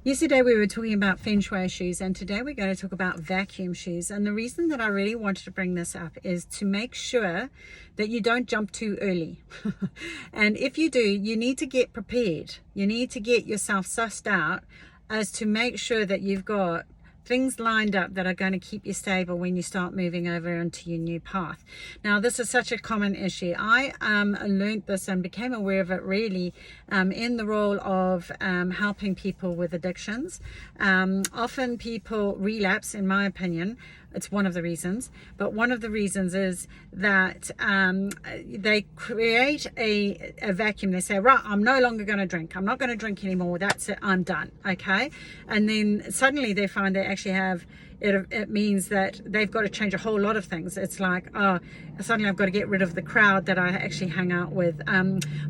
Yesterday we were talking about feng shui shoes, and today we're going to talk about vacuum shoes. And the reason that I really wanted to bring this up is to make sure that you don't jump too early. And if you do, you need to get prepared. You need to get yourself sussed out as to make sure that you've got things lined up that are going to keep you stable when you start moving over into your new path. Now, this is such a common issue. I learned this and became aware of it really in the role of helping people with addictions. Often people relapse, in my opinion. It's one of the reasons, but one of the reasons is that they create a vacuum. They say, right, I'm no longer going to drink. I'm not going to drink anymore. That's it. I'm done. Okay. And then suddenly they find they actually have, it means that they've got to change a whole lot of things. It's like, oh, suddenly I've got to get rid of the crowd that I actually hang out with.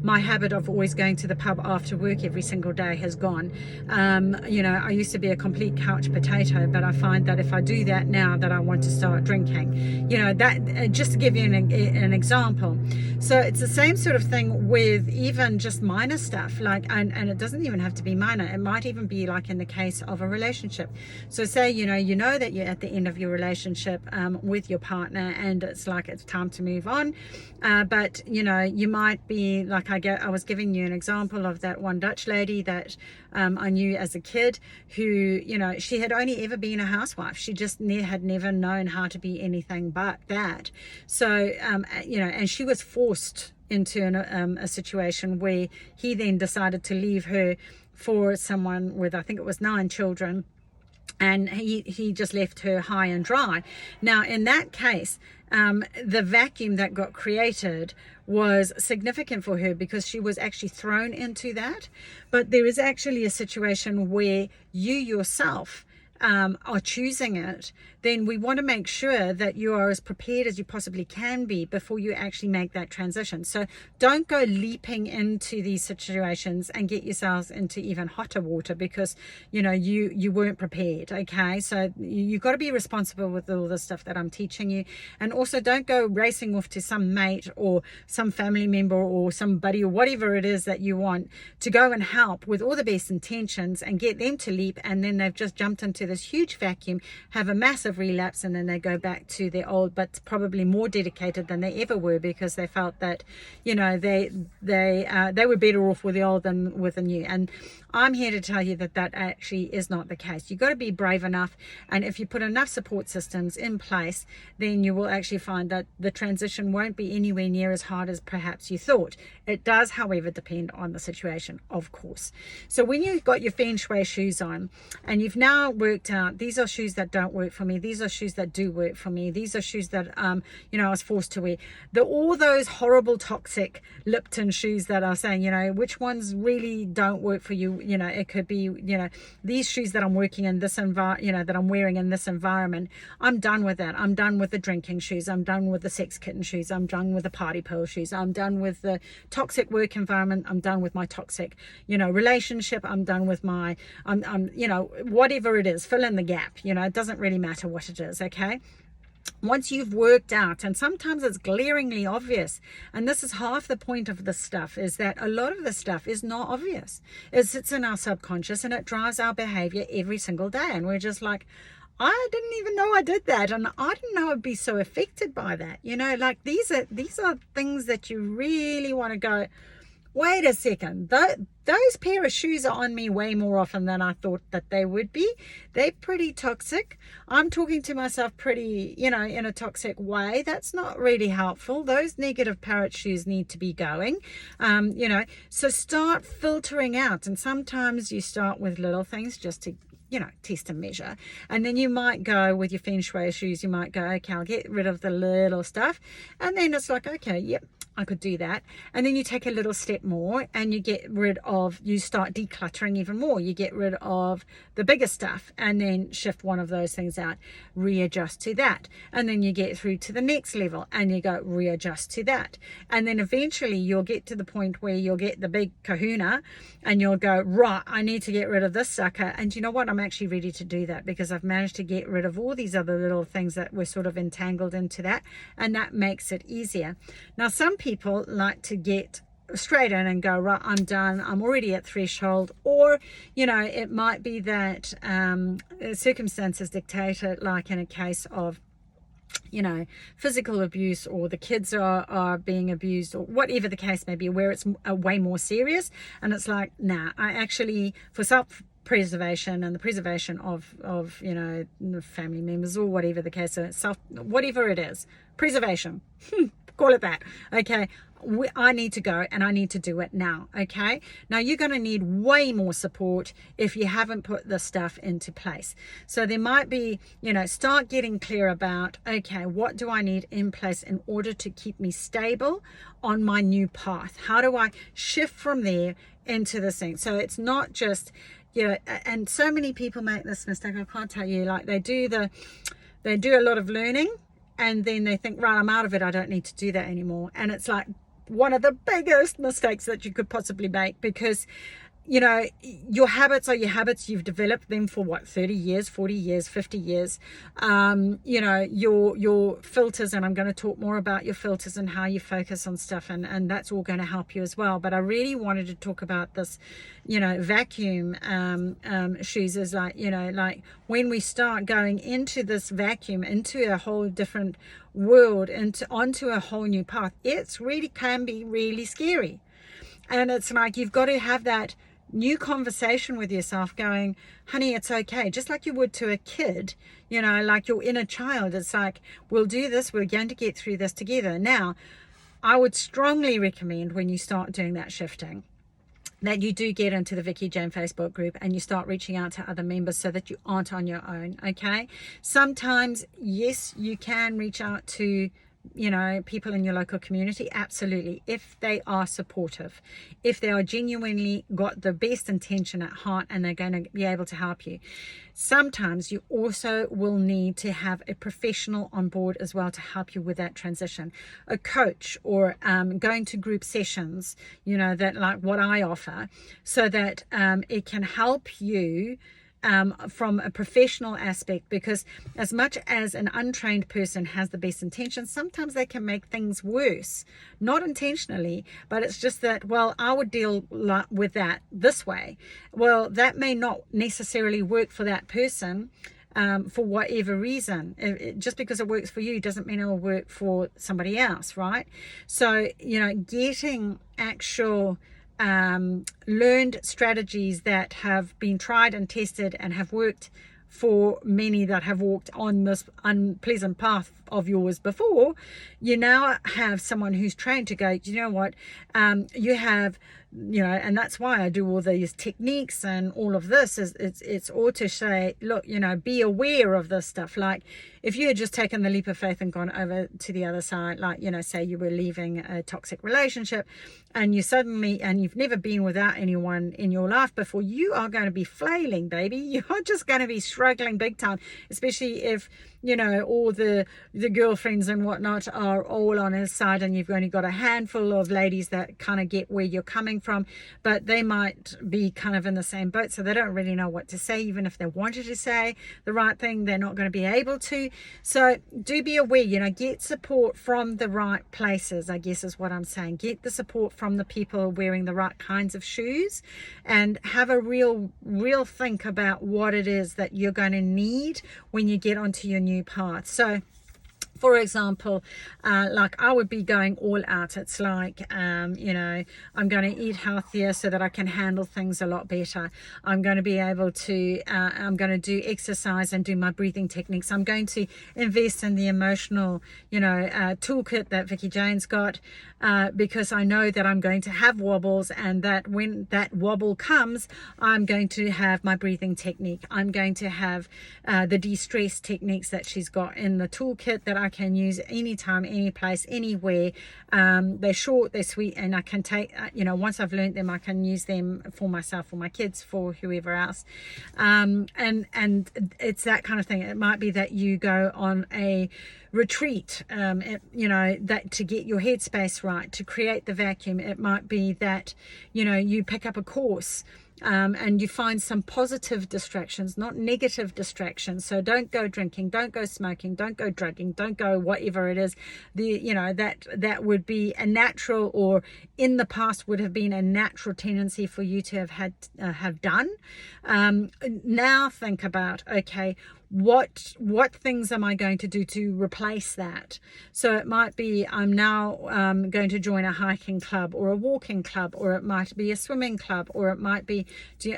My habit of always going to the pub after work every single day has gone. You know, I used to be a complete couch potato, but I find that if I do that now, that I want to start drinking. You know, that just to give you an example. So it's the same sort of thing with even just minor stuff, like, and it doesn't even have to be minor. It might even be like in the case of a relationship. So say, you know that you're at the end of your relationship with your partner, and it's like it's time to move on, but you know, you might be like, I was giving you an example of that one Dutch lady that I knew as a kid, who, you know, she had only ever been a housewife. She just had never known how to be anything but that. So you know, and she was forced into a situation where he then decided to leave her for someone with, I think it was 9 children. And he just left her high and dry. Now, in that case, the vacuum that got created was significant for her because she was actually thrown into that. But there is actually a situation where you yourself are choosing it. Then we want to make sure that you are as prepared as you possibly can be before you actually make that transition. So don't go leaping into these situations and get yourselves into even hotter water because, you know, you weren't prepared. Okay, so you've got to be responsible with all the stuff that I'm teaching you. And also don't go racing off to some mate or some family member or somebody or whatever it is that you want to go and help with all the best intentions and get them to leap, and then they've just jumped into this huge vacuum, have a massive relapse, and then they go back to their old, but probably more dedicated than they ever were because they felt that, you know, they were better off with the old than with the new. And I'm here to tell you that that actually is not the case. You've got to be brave enough, and if you put enough support systems in place, then you will actually find that the transition won't be anywhere near as hard as perhaps you thought. It does, however, depend on the situation, of course. So when you've got your feng shui shoes on and you've now worked out, these are shoes that don't work for me, these are shoes that do work for me, these are shoes that you know, I was forced to wear, all those horrible toxic Lipton shoes that are saying, you know, which ones really don't work for you. You know, it could be, you know, these shoes that I'm working in this you know, that I'm wearing in this environment. I'm done with that. I'm done with the drinking shoes. I'm done with the sex kitten shoes. I'm done with the party pearl shoes. I'm done with the toxic work environment. I'm done with my toxic, you know, relationship. I'm done with my, I'm you know, whatever it is, fill in the gap. You know, it doesn't really matter what it is. Okay. Once you've worked out, and sometimes it's glaringly obvious, and this is half the point of this stuff, is that a lot of the stuff is not obvious. It sits in our subconscious and it drives our behavior every single day, and we're just like, I didn't even know I did that, and I didn't know I'd be so affected by that. You know, like these are things that you really want to go, wait a second, those pair of shoes are on me way more often than I thought that they would be. They're pretty toxic. I'm talking to myself pretty, you know, in a toxic way. That's not really helpful. Those negative parrot shoes need to be going, you know, so start filtering out. And sometimes you start with little things just to, you know, test and measure. And then you might go with your feng shui shoes, you might go, okay, I'll get rid of the little stuff. And then it's like, okay, yep, I could do that. And then you take a little step more and you get rid of, you start decluttering even more. You get rid of the bigger stuff and then shift one of those things out, readjust to that. And then you get through to the next level and you go readjust to that. And then eventually you'll get to the point where you'll get the big kahuna and you'll go, right, I need to get rid of this sucker. And you know what? I'm actually ready to do that because I've managed to get rid of all these other little things that were sort of entangled into that. And that makes it easier. Now, some people like to get straight in and go, right, I'm done, I'm already at threshold. Or, you know, it might be that circumstances dictate it, like in a case of, you know, physical abuse, or the kids are being abused, or whatever the case may be, where it's way more serious, and it's like, nah, I actually, for self preservation and the preservation of you know, family members, or whatever the case, so whatever it is, preservation, call it that, okay, I need to go and I need to do it now. Okay, now you're going to need way more support if you haven't put this stuff into place. So there might be, you know, start getting clear about, okay, what do I need in place in order to keep me stable on my new path? How do I shift from there into this thing? So it's not just, you know, and so many people make this mistake, I can't tell you, like they do a lot of learning, and then they think, right, I'm out of it, I don't need to do that anymore. And it's like one of the biggest mistakes that you could possibly make, because, you know, your habits are your habits. You've developed them for what, 30 years, 40 years, 50 years. You know, your filters, and I'm going to talk more about your filters and how you focus on stuff, and that's all going to help you as well. But I really wanted to talk about this, you know, vacuum shoes, is like, you know, like when we start going into this vacuum, into a whole different world, onto a whole new path, it's really can be really scary. And it's like, you've got to have that new conversation with yourself going, honey, it's okay. Just like you would to a kid, you know, like your inner child. It's like, we'll do this, we're going to get through this together. Now, I would strongly recommend, when you start doing that shifting, that you do get into the Vicki Jane Facebook group and you start reaching out to other members, so that you aren't on your own. Okay, sometimes, yes, you can reach out to, you know, people in your local community, absolutely, if they are supportive, if they are genuinely got the best intention at heart and they're going to be able to help you. Sometimes you also will need to have a professional on board as well to help you with that transition, a coach, or going to group sessions, you know, that like what I offer, so that it can help you from a professional aspect. Because as much as an untrained person has the best intentions, sometimes they can make things worse, not intentionally, but it's just that, well, I would deal with that this way. Well, that may not necessarily work for that person, for whatever reason. Just because it works for you doesn't mean it will work for somebody else, right? So, you know, getting actual learned strategies that have been tried and tested and have worked for many that have walked on this unpleasant path of yours before, you now have someone who's trained to go, you know what, you have, you know, and that's why I do all these techniques and all of this, is it's all to say, look, you know, be aware of this stuff. Like if you had just taken the leap of faith and gone over to the other side, like, you know, say you were leaving a toxic relationship and you suddenly, and you've never been without anyone in your life before, you are going to be flailing, baby. You're just going to be struggling big time, especially if, you know, all the girlfriends and whatnot are all on his side, and you've only got a handful of ladies that kind of get where you're coming from, but they might be kind of in the same boat, so they don't really know what to say. Even if they wanted to say the right thing, they're not going to be able to. So do be aware, you know, get support from the right places, I guess is what I'm saying. Get the support from the people wearing the right kinds of shoes, and have a real think about what it is that you're going to need when you get onto your new path. So for example, like I would be going all out. It's like, you know, I'm going to eat healthier so that I can handle things a lot better. I'm going to be able to, I'm going to do exercise and do my breathing techniques. I'm going to invest in the emotional, you know, toolkit that Vicki Jane's got, because I know that I'm going to have wobbles, and that when that wobble comes, I'm going to have my breathing technique. I'm going to have the de-stress techniques that she's got in the toolkit that I can use anytime, any place, anywhere. They're short, they're sweet, and I can take, you know, once I've learned them, I can use them for myself, for my kids, for whoever else. And it's that kind of thing. It might be that you go on a retreat, you know, that to get your headspace right, to create the vacuum. It might be that, you know, you pick up a course and you find some positive distractions, not negative distractions. So don't go drinking, don't go smoking, don't go drugging, don't go whatever it is. That would be a natural, or in the past would have been a natural tendency for you to have done. Now think about, okay, what things am I going to do to replace that? So it might be I'm now going to join a hiking club or a walking club, or it might be a swimming club, or it might be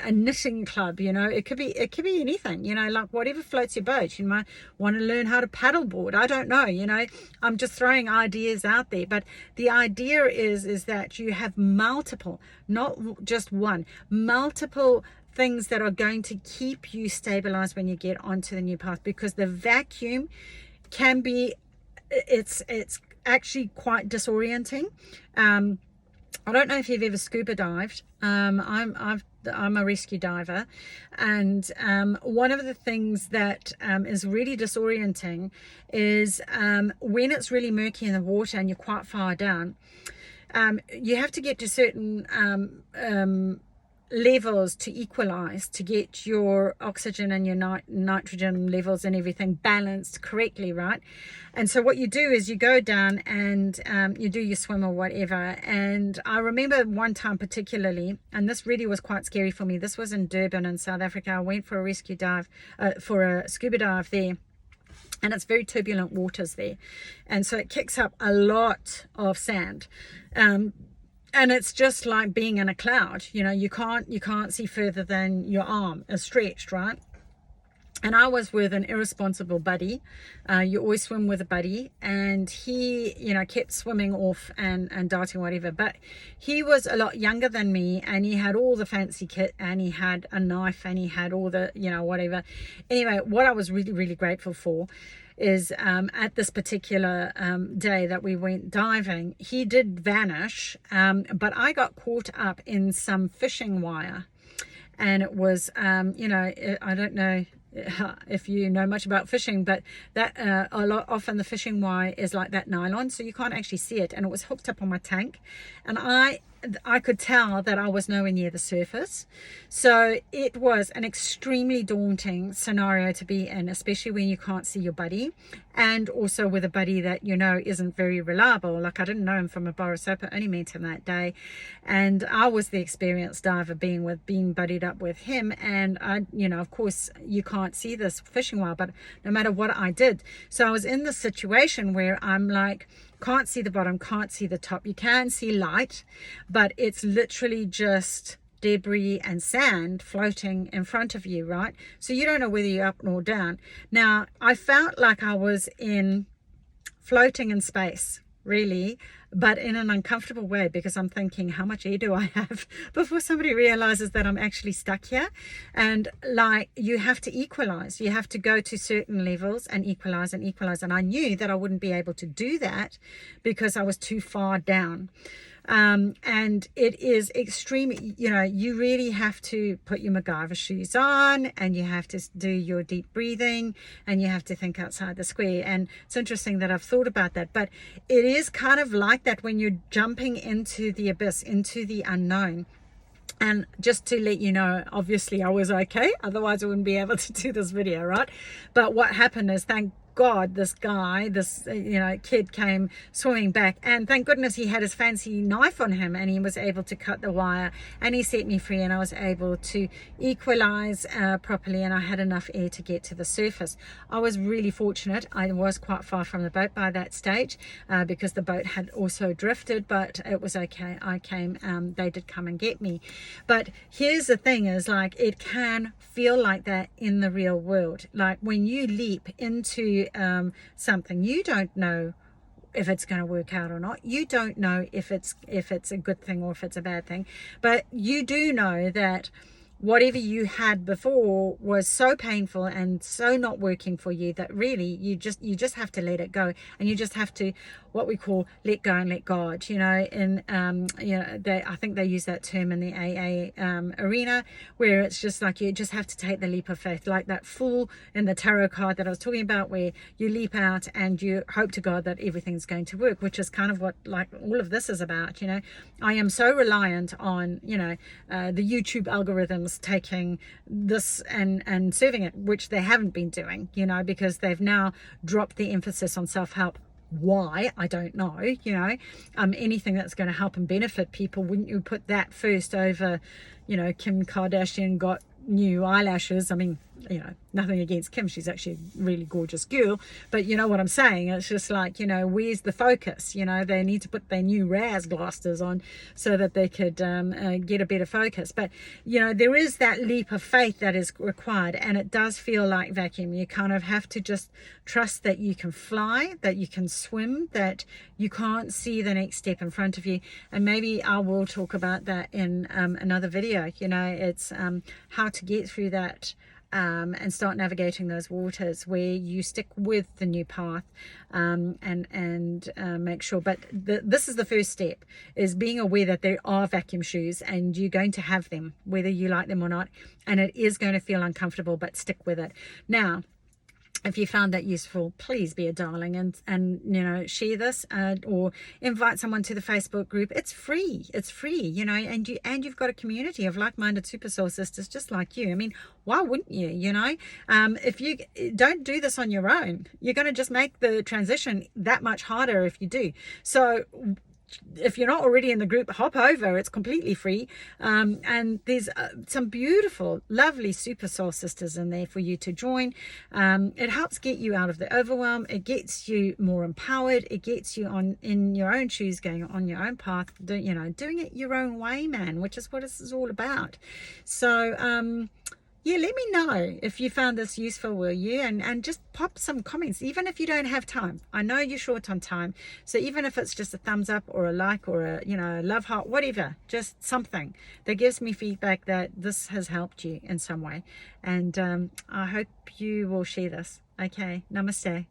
a knitting club. It could be anything, like whatever floats your boat. You might want to learn how to paddleboard. I don't know, I'm just throwing ideas out there. But the idea is that you have multiple, not just one, multiple things that are going to keep you stabilized when you get onto the new path, because the vacuum can be, it's actually quite disorienting. I don't know if you've ever scuba dived. I'm a rescue diver, and one of the things that is really disorienting is when it's really murky in the water and you're quite far down. You have to get to certain levels to equalize, to get your oxygen and your nitrogen levels and everything balanced correctly, right? And so what you do is you go down and you do your swim or whatever. And I remember one time particularly, and this really was quite scary for me. This was in Durban in South Africa. I went for a rescue dive, for a scuba dive there. And it's very turbulent waters there. And so it kicks up a lot of sand. And it's just like being in a cloud. You can't see further than your arm is stretched, right? And I was with an irresponsible buddy. You always swim with a buddy. And he, kept swimming off and darting whatever. But he was a lot younger than me, and he had all the fancy kit, and he had a knife, and he had all the, whatever. Anyway, what I was really, really grateful for is at this particular day that we went diving, he did vanish, but I got caught up in some fishing wire. And it was, I don't know if you know much about fishing, but that often the fishing wire is like that nylon, so you can't actually see it. And it was hooked up on my tank, and I could tell that I was nowhere near the surface. So it was an extremely daunting scenario to be in, especially when you can't see your buddy, and also with a buddy that isn't very reliable. Like, I didn't know him from a bar of soap. I only met him that day, and I was the experienced diver being buddied up with him. And I, of course you can't see this fishing wire, but no matter what I did, so I was in this situation where I'm like, can't see the bottom, can't see the top. You can see light, but it's literally just debris and sand floating in front of you, right? So you don't know whether you're up or down. Now, I felt like I was floating in space, really, but in an uncomfortable way, because I'm thinking, how much air do I have before somebody realizes that I'm actually stuck here? And like, you have to equalize. You have to go to certain levels and equalize and equalize. And I knew that I wouldn't be able to do that because I was too far down. And it is extremely, you really have to put your MacGyver shoes on, and you have to do your deep breathing, and you have to think outside the square. And it's interesting that I've thought about that, but it is kind of like that when you're jumping into the abyss, into the unknown. And just to let you know, obviously I was okay, otherwise I wouldn't be able to do this video, right? But what happened is, thank God, this kid came swimming back, and thank goodness he had his fancy knife on him, and he was able to cut the wire, and he set me free, and I was able to equalize properly, and I had enough air to get to the surface. I was really fortunate. I was quite far from the boat by that stage, because the boat had also drifted, but it was okay. I came, they did come and get me. But here's the thing is, like, it can feel like that in the real world. Like, when you leap into something, you don't know if it's going to work out or not. You don't know if it's a good thing or if it's a bad thing, but you do know that whatever you had before was so painful and so not working for you that really you just have to let it go, and you just have to what we call let go and let God, you know. In I think they use that term in the AA arena, where it's just like you just have to take the leap of faith, like that fool in the tarot card that I was talking about, where you leap out and you hope to God that everything's going to work, which is kind of what like all of this is about, you know. I am so reliant on, you know, the YouTube algorithms taking this and serving it, which they haven't been doing, you know, because they've now dropped the emphasis on self-help. Why? I don't know, you know. Anything that's going to help and benefit people, wouldn't you put that first over, you know, Kim Kardashian got new eyelashes? I mean, you know, nothing against Kim, she's actually a really gorgeous girl, but you know what I'm saying, it's just like, you know, where's the focus? You know, they need to put their new Raz glasses on so that they could get a better focus. But you know, there is that leap of faith that is required, and it does feel like vacuum. You kind of have to just trust that you can fly, that you can swim, that you can't see the next step in front of you. And maybe I will talk about that in another video. You know, it's how to get through that and start navigating those waters, where you stick with the new path, and make sure. But this is the first step, is being aware that there are vacuum shoes and you're going to have them whether you like them or not, and it is going to feel uncomfortable, but stick with it. Now, if you found that useful, please be a darling and you know, share this, or invite someone to the Facebook group. It's free, you know, and you've got a community of like-minded super soul sisters just like you. I mean, why wouldn't you? You know, if you don't do this on your own, you're going to just make the transition that much harder if you do. So if you're not already in the group, hop over. It's completely free, and there's some beautiful, lovely super soul sisters in there for you to join. It helps get you out of the overwhelm. It gets you more empowered. It gets you on in your own shoes, going on your own path, you know, doing it your own way, man, which is what this is all about. So yeah, let me know if you found this useful, will you? And just pop some comments, even if you don't have time. I know you're short on time, so even if it's just a thumbs up or a like or a, you know, love heart, whatever, just something that gives me feedback that this has helped you in some way. And I hope you will share this. Okay, namaste.